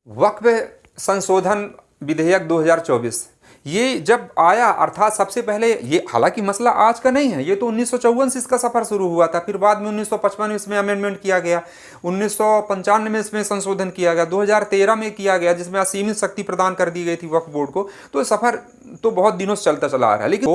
वक्फ संशोधन विधेयक 2024 ये जब आया, अर्थात सबसे पहले ये, हालांकि मसला आज का नहीं है, ये तो 1954 से इसका सफर शुरू हुआ था। फिर बाद में 1955 में इसमें अमेंडमेंट किया गया, 1995 में इसमें संशोधन किया गया, 2013 में किया गया, जिसमें असीमित शक्ति प्रदान कर दी गई थी वक्फ बोर्ड को। तो सफर तो बहुत दिनों से चलता चला आ रहा है। लेकिन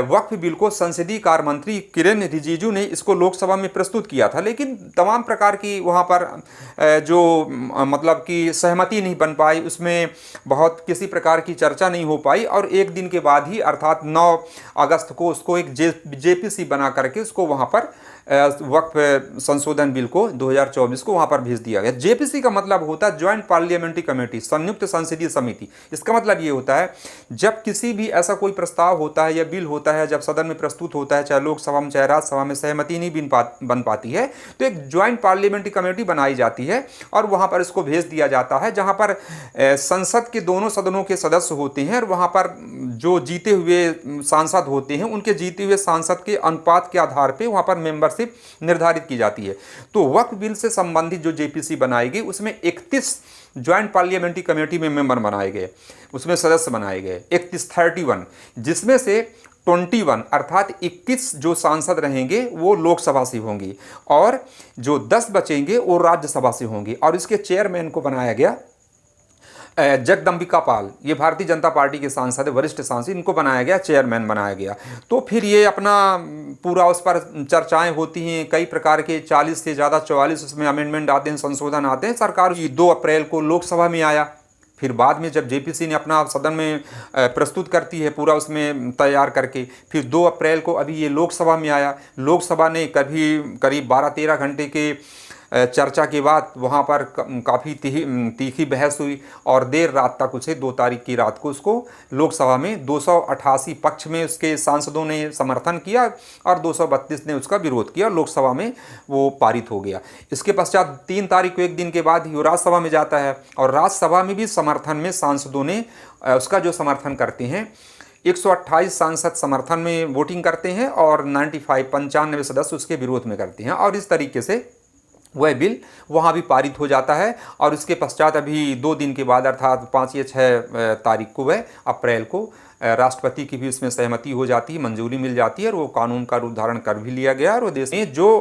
वक्फ बिल को संसदीय कार्य मंत्री किरेन रिजिजू ने इसको लोकसभा में प्रस्तुत किया था, लेकिन तमाम प्रकार की वहाँ पर जो मतलब कि सहमति नहीं बन पाई, उसमें बहुत किसी प्रकार की चर्चा नहीं हो पाई। और एक दिन के बाद ही, अर्थात 9 अगस्त को उसको एक जेपीसी बना करके उसको वहाँ पर वक्फ संशोधन बिल को 2024 को वहाँ पर भेज दिया गया। जेपीसी का मतलब होता है ज्वाइंट पार्लियामेंट्री कमेटी, संयुक्त संसदीय समिति। इसका मतलब ये होता है जब किसी भी ऐसा कोई प्रस्ताव होता है या बिल होता है, जब सदन में प्रस्तुत होता है, चाहे लोकसभा में चाहे राज्यसभा में, सहमति नहीं बन पाती है, तो एक ज्वाइंट पार्लियामेंट्री कमेटी बनाई जाती है और वहाँ पर इसको भेज दिया जाता है, जहाँ पर संसद के दोनों सदनों के सदस्य होते हैं और वहाँ पर जो जीते हुए सांसद होते हैं, उनके जीते हुए सांसद के अनुपात के आधार पर वहाँ पर मेंबरशिप निर्धारित की जाती है। तो वक्फ बिल से संबंधित जो जेपीसी बनाई गई, उसमें 31 ज्वाइंट पार्लियामेंट्री कमेटी में मेंबर बनाए गए, उसमें सदस्य बनाए गए 31, जिसमें से 21 अर्थात 21 जो सांसद रहेंगे वो लोकसभा से होंगी और जो 10 बचेंगे वो राज्यसभा से होंगी। और इसके चेयरमैन को बनाया गया जगदम्बिका पाल, ये भारतीय जनता पार्टी के सांसद है, वरिष्ठ सांसद, इनको बनाया गया, चेयरमैन बनाया गया। तो फिर ये अपना पूरा उस पर चर्चाएं होती हैं, कई प्रकार के 40 से ज़्यादा 44 उसमें अमेंडमेंट आते हैं, संशोधन आते हैं। सरकार 2 अप्रैल को लोकसभा में आया, फिर बाद में जब जेपीसी ने अपना सदन में प्रस्तुत करती है पूरा उसमें तैयार करके, फिर 2 अप्रैल को अभी ये लोकसभा में आया। लोकसभा ने करीब 12-13 घंटे के चर्चा के बाद वहाँ पर काफ़ी तीखी बहस हुई और देर रात तक उसे 2 तारीख की रात को उसको लोकसभा में 288 पक्ष में उसके सांसदों ने समर्थन किया और 232 ने उसका विरोध किया। लोकसभा में वो पारित हो गया। इसके पश्चात 3 तारीख को, एक दिन के बाद ही, वो राज्यसभा में जाता है और राज्यसभा में भी समर्थन में सांसदों ने उसका जो समर्थन करते हैं, 128 सांसद समर्थन में वोटिंग करते हैं और 95 सदस्य उसके विरोध में करते हैं। और इस तरीके से वह बिल वहाँ भी पारित हो जाता है। और इसके पश्चात अभी 2 दिन के बाद, अर्थात 5 या 6 तारीख को, वह अप्रैल को, राष्ट्रपति की भी इसमें सहमति हो जाती है, मंजूरी मिल जाती है और वो कानून का रूप धारण कर भी लिया गया। और वो देश में जो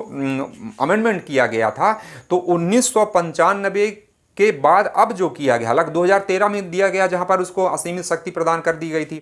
अमेंडमेंट किया गया था, तो 1995 के बाद अब जो किया गया, हालांकि 2013 में दिया गया जहाँ पर उसको असीमित शक्ति प्रदान कर दी गई थी।